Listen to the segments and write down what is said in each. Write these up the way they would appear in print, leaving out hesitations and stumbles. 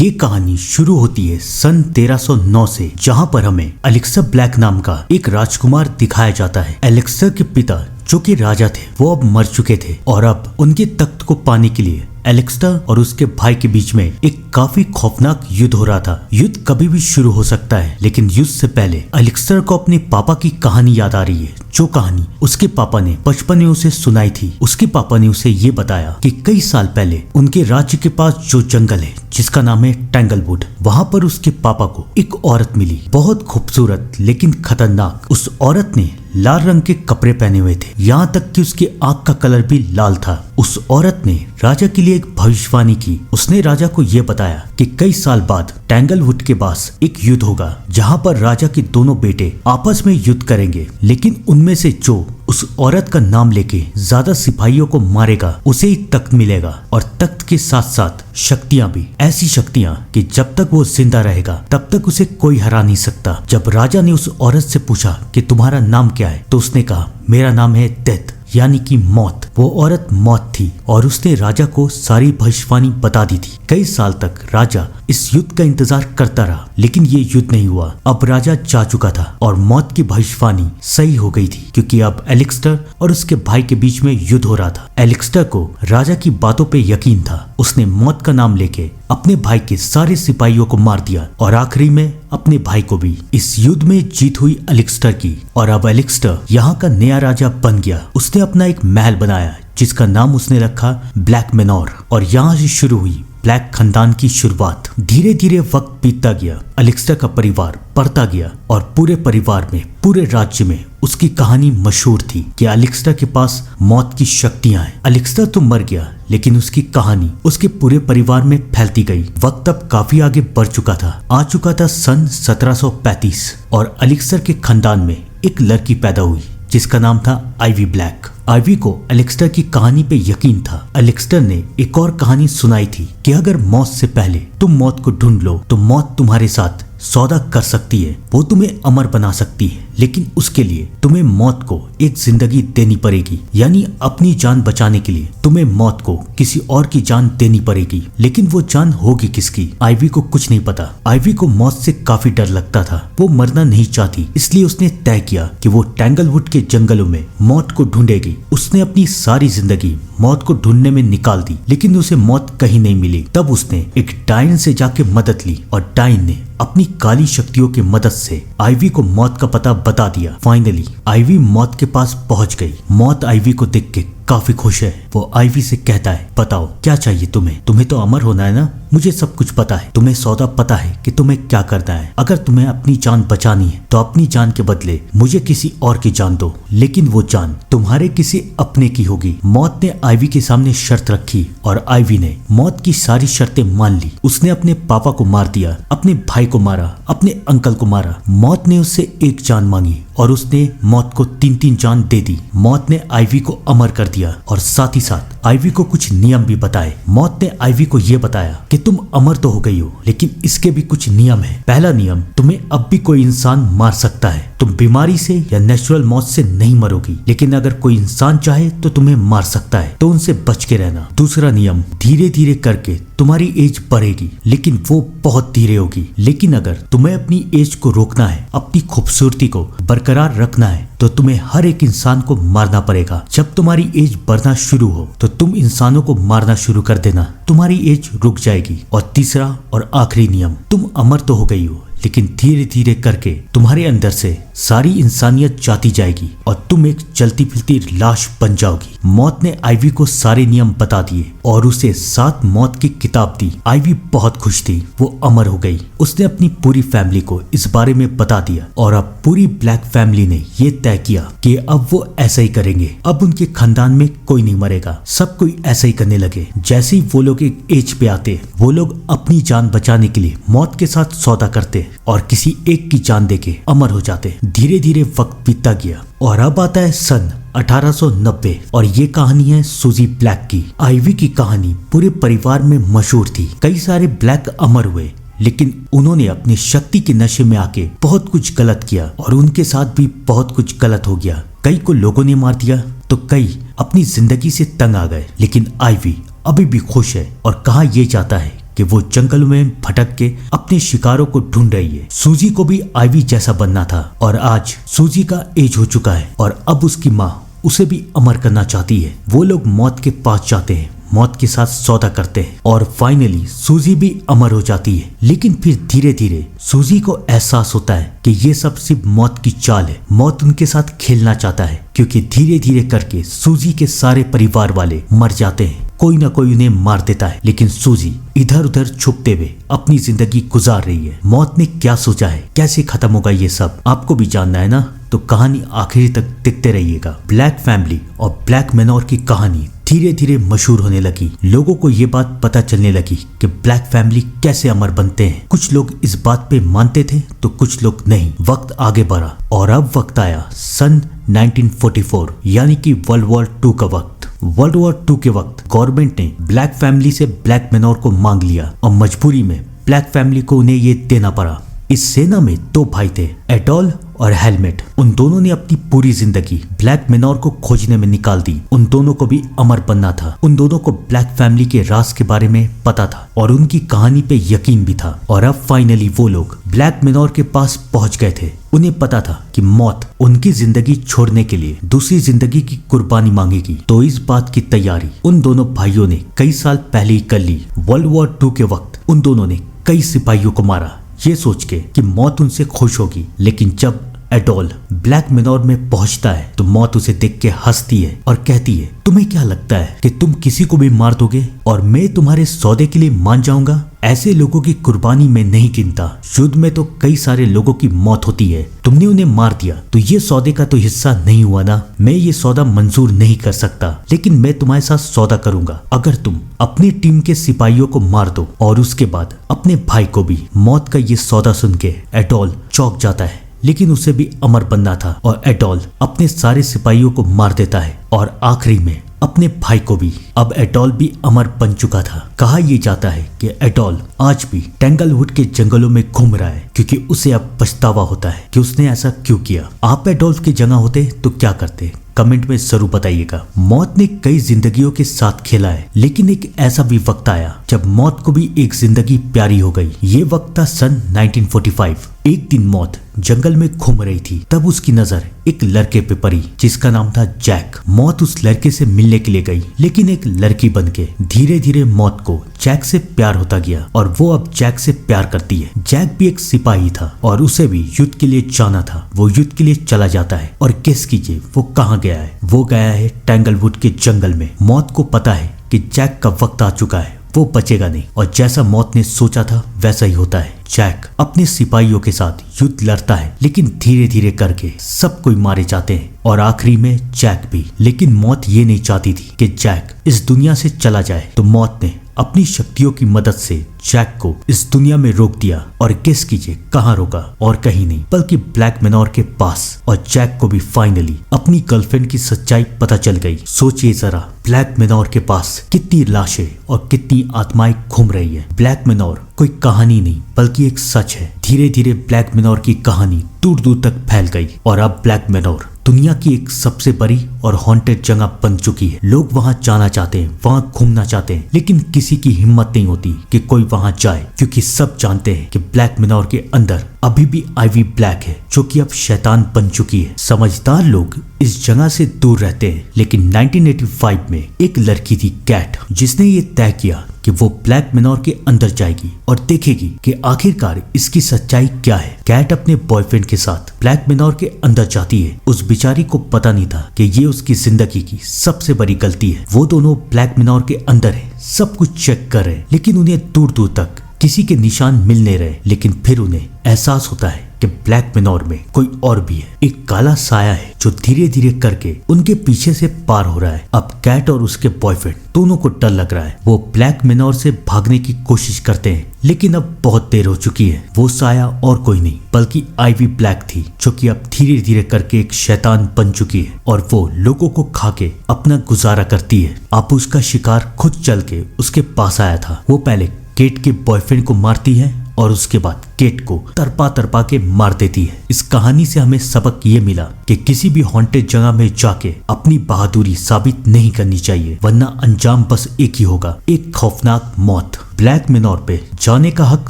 ये कहानी शुरू होती है सन 1309 से, जहाँ पर हमें एलेक्सर ब्लैक नाम का एक राजकुमार दिखाया जाता है। एलेक्सर के पिता जो कि राजा थे वो अब मर चुके थे और अब उनके तख्त को पाने के लिए एलेक्सर और उसके भाई के बीच में एक काफी खौफनाक युद्ध हो रहा था। युद्ध कभी भी शुरू हो सकता है, लेकिन युद्ध से पहले एलेक्सर को अपने पापा की कहानी याद आ रही है, जो कहानी उसके पापा ने बचपन में उसे सुनाई थी। उसके पापा ने उसे ये बताया कि कई साल पहले उनके राज्य के पास जो जंगल है जिसका नाम है टैंगलवुड, वहाँ पर उसके पापा को एक औरत मिली, बहुत खूबसूरत लेकिन खतरनाक। उस औरत ने लाल रंग के कपड़े पहने हुए थे, यहाँ तक कि उसकी आंख का कलर भी लाल था। उस औरत ने राजा के लिए एक भविष्यवाणी की। उसने राजा को यह बताया कि कई साल बाद टैंगलवुड के पास एक युद्ध होगा, जहाँ पर राजा के दोनों बेटे आपस में युद्ध करेंगे, लेकिन उनमें से जो उस औरत का नाम लेके ज्यादा सिपाहियों को मारेगा उसे ही तख्त मिलेगा, और तख्त के साथ साथ शक्तियां भी, ऐसी शक्तियां कि जब तक वो जिंदा रहेगा तब तक उसे कोई हरा नहीं सकता। जब राजा ने उस औरत से पूछा कि तुम्हारा नाम क्या है, तो उसने कहा मेरा नाम है डेथ, यानी कि मौत। वो औरत मौत थी और उसने राजा को सारी भविष्यवाणी बता दी थी। कई साल तक राजा इस युद्ध का इंतजार करता रहा, लेकिन ये युद्ध नहीं हुआ। अब राजा जा चुका था और मौत की भविष्यवाणी सही हो गई थी, क्योंकि अब एलेक्सर और उसके भाई के बीच में युद्ध हो रहा था। एलेक्सर को राजा की बातों पे यकीन था। उसने मौत का नाम लेके अपने भाई के सारे सिपाहियों को मार दिया और आखिरी में अपने भाई को भी। इस युद्ध में जीत हुई एलेक्सर की, और अब एलेक्सर यहाँ का नया राजा बन गया। उसने अपना एक महल बनाया जिसका नाम उसने रखा ब्लैक मेनोर, और यहाँ से शुरू हुई ब्लैक खानदान की शुरुआत। धीरे धीरे वक्त बीतता गया, एलेक्सर का परिवार बढ़ता गया और पूरे परिवार में, पूरे राज्य में उसकी कहानी मशहूर थी कि एलेक्सर के पास मौत की शक्तियां हैं। एलेक्सर तो मर गया, लेकिन उसकी कहानी उसके पूरे परिवार में फैलती गई। वक्त अब काफी आगे बढ़ चुका था। आ चुका था सन 1735 और एलेक्सर के खानदान में एक लड़की पैदा हुई जिसका नाम था आइवी ब्लैक। आइवी को एलेक्सर की कहानी पे यकीन था। एलेक्सर ने एक और कहानी सुनाई थी कि अगर मौत से पहले तुम मौत को ढूंढ लो तो मौत तुम्हारे साथ सौदा कर सकती है। वो तुम्हें अमर बना सकती है, लेकिन उसके लिए तुम्हें मौत को एक जिंदगी देनी पड़ेगी, यानी अपनी जान बचाने के लिए तुम्हें मौत को किसी और की जान देनी पड़ेगी। लेकिन वो जान होगी किसकी? आइवी को कुछ नहीं पता। आइवी को मौत से काफी डर लगता था। वो मरना नहीं चाहती, इसलिए उसने तय किया कि वो टैंगलवुड के जंगलों में मौत को ढूंढेगी। उसने अपनी सारी जिंदगी मौत को ढूंढने में निकाल दी, लेकिन उसे मौत कहीं नहीं मिली। तब उसने एक डायन से जाके मदद ली और डायन ने अपनी काली शक्तियों की मदद से आइवी को मौत का पता बता दिया। फाइनली आइवी मौत के पास पहुंच गई। मौत आइवी को देख के काफी खुश है। वो आइवी से कहता है, बताओ क्या चाहिए तुम्हें? तुम्हें तो अमर होना है ना? मुझे सब कुछ पता है। तुम्हें सौदा पता है कि तुम्हें क्या करना है। अगर तुम्हें अपनी जान बचानी है तो अपनी जान के बदले मुझे किसी और की जान दो, लेकिन वो जान तुम्हारे किसी अपने की होगी। मौत ने आइवी के सामने शर्त रखी और आइवी ने मौत की सारी शर्तें मान ली। उसने अपने पापा को मार दिया, अपने भाई को मारा, अपने अंकल को मारा। मौत ने उससे एक जान मांगी और उसने मौत को 3-3 जान दे दी। मौत ने आइवी को अमर कर दिया और साथ ही साथ आइवी को कुछ नियम भी बताए। मौत ने आइवी को यह बताया कि तुम अमर तो हो गई हो, लेकिन इसके भी कुछ नियम है। पहला नियम, तुम्हें अब भी कोई इंसान मार सकता है। तुम बीमारी से या नेचुरल मौत से नहीं मरोगी, लेकिन अगर कोई इंसान चाहे तो तुम्हें मार सकता है, तो उनसे बच के रहना। दूसरा नियम, धीरे धीरे करके तुम्हारी एज बढ़ेगी, लेकिन वो बहुत धीरे होगी। लेकिन अगर तुम्हें अपनी एज को रोकना है, अपनी खूबसूरती को बरकरार रखना है, तो तुम्हें हर एक इंसान को मारना पड़ेगा। जब तुम्हारी एज बढ़ना शुरू हो तो तुम इंसानों को मारना शुरू कर देना, तुम्हारी एज रुक जाएगी। और तीसरा और आखिरी नियम, तुम अमर तो हो गई हो, लेकिन धीरे धीरे करके तुम्हारे अंदर से सारी इंसानियत जाती जाएगी और तुम एक चलती फिरती लाश बन जाओगी। मौत ने आइवी को सारे नियम बता दिए और उसे 7 मौत की किताब दी। आइवी बहुत खुश थी, वो अमर हो गई। उसने अपनी पूरी फैमिली को इस बारे में बता दिया और अब पूरी ब्लैक फैमिली ने ये तय किया कि अब वो ऐसा ही करेंगे। अब उनके खानदान में कोई नहीं मरेगा, सब कोई ऐसा ही करने लगे। जैसे ही वो लोग एक एज पे आते, वो लोग अपनी जान बचाने के लिए मौत के साथ सौदा करते और किसी एक की जान देके अमर हो जाते। धीरे धीरे वक्त बीतता गया और अब आता है सन 1890 और ये कहानी है सूजी ब्लैक की। आइवी की कहानी पूरे परिवार में मशहूर थी। कई सारे ब्लैक अमर हुए, लेकिन उन्होंने अपनी शक्ति के नशे में आके बहुत कुछ गलत किया और उनके साथ भी बहुत कुछ गलत हो गया। कई को लोगों ने मार दिया तो कई अपनी जिंदगी से तंग आ गए, लेकिन आइवी अभी भी खुश है और कहा यह जाता है कि कि वो जंगल में भटक के अपने शिकारों को ढूंढ रही है। सूजी को भी आईवी जैसा बनना था और आज सूजी का एज हो चुका है और अब उसकी माँ उसे भी अमर करना चाहती है। वो लोग मौत के पास जाते हैं, मौत के साथ सौदा करते हैं और फाइनली सूजी भी अमर हो जाती है। लेकिन फिर धीरे धीरे सूजी को एहसास होता है कि ये सब सिर्फ मौत की चाल है। मौत उनके साथ खेलना चाहता है क्योंकि धीरे धीरे करके सूजी के सारे परिवार वाले मर जाते हैं। कोई ना कोई उन्हें मार देता है लेकिन सूजी इधर उधर छुपते हुए अपनी जिंदगी गुजार रही है। मौत ने क्या सोचा है, कैसे खत्म होगा ये सब, आपको भी जानना है ना, तो कहानी आखिरी तक देखते रहिएगा। ब्लैक फैमिली और ब्लैक मैनोर की कहानी धीरे धीरे मशहूर होने लगी। लोगों को ये बात पता चलने लगी कि ब्लैक फैमिली कैसे अमर बनते हैं। कुछ लोग इस बात पे मानते थे तो कुछ लोग नहीं। वक्त आगे बढ़ा और अब वक्त आया सन 1944 यानी कि वर्ल्ड वॉर 2 का वक्त। वर्ल्ड वॉर 2 के वक्त गवर्नमेंट ने ब्लैक फैमिली से ब्लैक मैनोर को मांग लिया और मजबूरी में ब्लैक फैमिली को उन्हें ये देना पड़ा। इस सेना में 2 भाई थे, एडोल और हेलमेट। उन दोनों ने अपनी पूरी जिंदगी ब्लैक मैनोर को खोजने में निकाल दी। उन दोनों को भी अमर बनना था। उन दोनों को ब्लैक फैमिली के राज के बारे में पता था और उनकी कहानी पे यकीन भी था। और अब फाइनली वो लोग ब्लैक मैनोर के पास पहुंच गए थे। उन्हें पता था कि मौत उनकी जिंदगी छोड़ने के लिए दूसरी जिंदगी की कुर्बानी मांगेगी। तो इस बात की तैयारी उन दोनों भाइयों ने कई साल पहले ही कर ली। वर्ल्ड वॉर 2 के वक्त उन दोनों ने कई सिपाहियों को मारा, ये सोच के कि मौत उनसे खुश होगी। लेकिन जब एडोल ब्लैक मैनोर में पहुंचता है तो मौत उसे देख के हंसती है और कहती है, तुम्हें क्या लगता है कि तुम किसी को भी मार दोगे और मैं तुम्हारे सौदे के लिए मान जाऊंगा? ऐसे लोगों की कुर्बानी मैं नहीं गिनता। युद्ध में तो कई सारे लोगों की मौत होती है। तुमने उन्हें मार दिया तो ये सौदे का तो हिस्सा नहीं हुआ ना। मैं ये सौदा मंजूर नहीं कर सकता, लेकिन मैं तुम्हारे साथ सौदा करूंगा अगर तुम अपनी टीम के सिपाहियों को मार दो और उसके बाद अपने भाई को भी। मौत का ये सौदा सुन के एडोल चौंक जाता है, लेकिन उसे भी अमर बनना था और एडोल अपने सारे सिपाहियों को मार देता है और आखिरी में अपने भाई को भी। अब एडोल भी अमर बन चुका था। कहा यह जाता है कि एडोल आज भी टेंगलवुड के जंगलों में घूम रहा है क्योंकि उसे अब पछतावा होता है कि उसने ऐसा क्यों किया। आप एडोल की जगह होते तो क्या करते, कमेंट में जरूर बताइएगा। मौत ने कई जिंदगियों के साथ खेला है, लेकिन एक ऐसा भी वक्त आया जब मौत को भी एक जिंदगी प्यारी हो गई। ये वक्त था सन 1945। एक दिन मौत जंगल में घूम रही थी, तब उसकी नजर एक लड़के पे पड़ी जिसका नाम था जैक। मौत उस लड़के से मिलने के लिए गई, लेकिन एक लड़की बनके धीरे धीरे मौत को जैक से प्यार होता गया और वो अब जैक से प्यार करती है। जैक भी एक सिपाही था और उसे भी युद्ध के लिए जाना था। वो युद्ध के लिए चला जाता है और गेस कीजिए वो कहाँ गया है। वो गया है टेंगलवुड के जंगल में। मौत को पता है कि जैक का वक्त आ चुका है, वो बचेगा नहीं और जैसा मौत ने सोचा था वैसा ही होता है। जैक अपने सिपाहियों के साथ युद्ध लड़ता है, लेकिन धीरे धीरे करके सब कोई मारे जाते हैं और आखिरी में जैक भी। लेकिन मौत ये नहीं चाहती थी कि जैक इस दुनिया से चला जाए, तो मौत ने अपनी शक्तियों की मदद से जैक को इस दुनिया में रोक दिया। और गेस कीजिए कहाँ रोका, और कहीं नहीं बल्कि ब्लैक मैनोर के पास। और जैक को भी फाइनली अपनी गर्लफ्रेंड की सच्चाई पता चल गई। सोचिए जरा, ब्लैक मैनोर के पास कितनी लाशें और कितनी आत्माएं घूम रही है। ब्लैक मैनोर कोई कहानी नहीं बल्कि एक सच है। धीरे धीरे ब्लैक मैनोर की कहानी दूर दूर तक फैल गई और अब ब्लैक मैनोर दुनिया की एक सबसे बड़ी और हॉन्टेड जगह बन चुकी है। लोग वहां जाना चाहते हैं, वहां घूमना चाहते हैं, लेकिन किसी की हिम्मत नहीं होती कि कोई वहां जाए, क्योंकि सब जानते हैं कि ब्लैक मैनोर के अंदर अभी भी आइवी ब्लैक है, जो कि अब शैतान बन चुकी है। समझदार लोग इस जगह से दूर रहते हैं, लेकिन 1985 में एक लड़की थी कैट, जिसने ये तय किया कि वो ब्लैक मैनोर के अंदर जाएगी और देखेगी कि आखिरकार इसकी सच्चाई क्या है। कैट अपने बॉयफ्रेंड के साथ ब्लैक मैनोर के अंदर जाती है। उस बेचारी को पता नहीं था कि ये उसकी जिंदगी की सबसे बड़ी गलती है। वो दोनों ब्लैक मैनोर के अंदर है, सब कुछ चेक कर रहे हैं, लेकिन उन्हें दूर दूर तक किसी के निशान मिल नहीं रहे। लेकिन फिर उन्हें एहसास होता है कि ब्लैक मैनोर में कोई और भी है। एक काला साया है जो धीरे धीरे करके उनके पीछे से पार हो रहा है। अब कैट और उसके बॉयफ्रेंड दोनों को डर लग रहा है। वो ब्लैक मैनोर से भागने की कोशिश करते हैं, लेकिन अब बहुत देर हो चुकी है। वो साया और कोई नहीं बल्कि आइवी ब्लैक थी, जो कि अब धीरे धीरे करके एक शैतान बन चुकी है और वो लोगों को खा के अपना गुजारा करती है। अब उसका शिकार खुद चल के उसके पास आया था। वो पहले केट के बॉयफ्रेंड को मारती है और उसके बाद केट को तरपा तरपा के मार देती है। इस कहानी से हमें सबक ये मिला कि किसी भी हॉन्टेड जगह में जाके अपनी बहादुरी साबित नहीं करनी चाहिए, वरना अंजाम बस एक ही होगा, एक खौफनाक मौत। ब्लैक मेनोर पे जाने का हक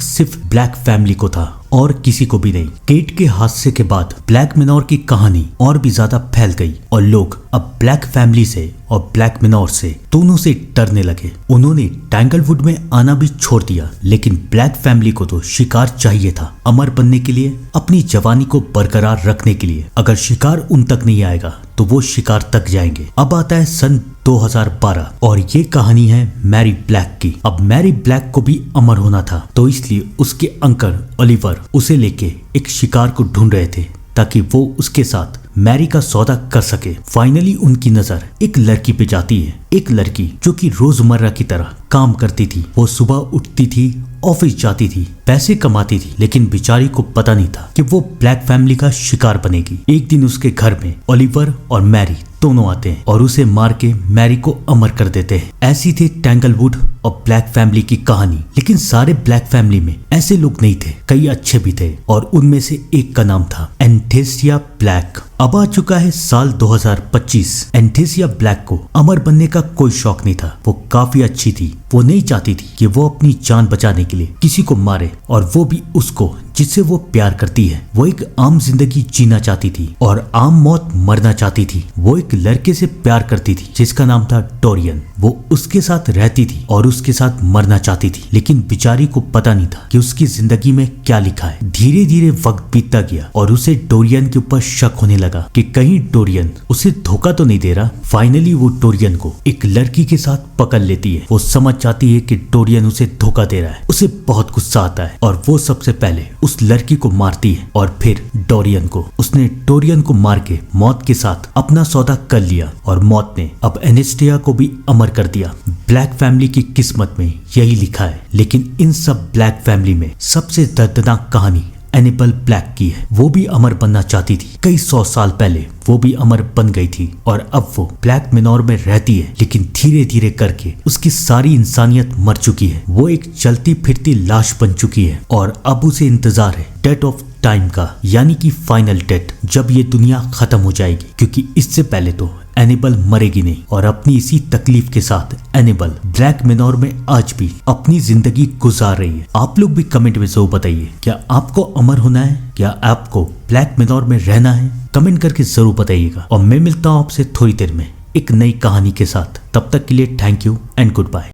सिर्फ ब्लैक फैमिली को था और किसी को भी नहीं। केट के हादसे के बाद ब्लैक मेनोर की कहानी और भी ज्यादा फैल गई और लोग अब ब्लैक फैमिली से और ब्लैक मेनोर से दोनों से डरने लगे। उन्होंने टैंगलवुड में आना भी छोड़ दिया, लेकिन ब्लैक फैमिली को तो शिकार चाहिए था, अमर बनने के लिए, अपनी जवानी को बरकरार रखने के लिए। अगर शिकार उन तक नहीं आएगा तो वो शिकार तक जाएंगे। अब आता है सन 2012 और ये कहानी है मैरी ब्लैक की। अब मैरी ब्लैक को भी अमर होना था, तो इसलिए उसके अंकल ओलिवर उसे लेके एक शिकार को ढूंढ रहे थे ताकि वो उसके साथ मैरी का सौदा कर सके। फाइनली उनकी नजर एक लड़की पे जाती है, एक लड़की जो कि रोजमर्रा की तरह काम करती थी। वो सुबह उठती थी, ऑफिस जाती थी, पैसे कमाती थी, लेकिन बेचारी को पता नहीं था कि वो ब्लैक फैमिली का शिकार बनेगी। एक दिन उसके घर में ओलिवर और मैरी दोनों आते हैं और उसे मार के मैरी को अमर कर देते हैं। ऐसी थी टैंगलवुड और ब्लैक फैमिली की कहानी। लेकिन सारे ब्लैक फैमिली में ऐसे लोग नहीं थे, कई अच्छे भी थे और उनमें से एक का नाम था एंथेसिया ब्लैक। अब आ चुका है साल 2025। एंथेसिया ब्लैक को अमर बनने का कोई शौक नहीं था। वो काफी अच्छी थी, वो नहीं चाहती थी कि वो अपनी जान बचाने के लिए किसी को मारे, और वो भी उसको जिससे वो प्यार करती है। वो एक आम जिंदगी जीना चाहती थी और आम मौत मरना चाहती थी। वो एक लड़के से प्यार करती थी जिसका नाम था डोरियन। वो उसके साथ रहती थी और उसके साथ मरना चाहती थी, लेकिन बेचारी को पता नहीं था कि उसकी जिंदगी में क्या लिखा है। धीरे धीरे वक्त बीतता गया और उसे डोरियन के ऊपर शक होने लगा कि कहीं डोरियन उसे धोखा तो नहीं दे रहा। फाइनली वो डोरियन को एक लड़की के साथ पकड़ लेती है। वो समझ जाती है कि डोरियन उसे धोखा दे रहा है। उसे बहुत गुस्सा आता है और वो सबसे पहले उस लड़की को मारती है और फिर डोरियन को। उसने डोरियन को मार के मौत के साथ अपना सौदा कर लिया और मौत ने अब एनेस्टिया को भी अमर कर दिया। ब्लैक फैमिली की किस्मत में यही लिखा है। लेकिन इन सब ब्लैक फैमिली में सबसे दर्दनाक कहानी एनिबल ब्लैक की है। वो भी अमर बनना चाहती थी, कई 100 साल पहले वो भी अमर बन गई थी और अब वो ब्लैक मेनोर में रहती है, लेकिन धीरे धीरे करके उसकी सारी इंसानियत मर चुकी है। वो एक चलती फिरती लाश बन चुकी है और अब उसे इंतजार है डेथ ऑफ टाइम का, यानी कि फाइनल डेथ, जब ये दुनिया खत्म हो जाएगी। क्योंकि इससे पहले तो एनिबल मरेगी नहीं और अपनी इसी तकलीफ के साथ एनिबल ब्लैक मेनोर में आज भी अपनी जिंदगी गुजार रही है। आप लोग भी कमेंट में जरूर बताइए, क्या आपको अमर होना है, क्या आपको ब्लैक मेनोर में रहना है? कमेंट करके जरूर बताइएगा और मैं मिलता हूँ आपसे थोड़ी देर में एक नई कहानी के साथ। तब तक के लिए thank you and good bye.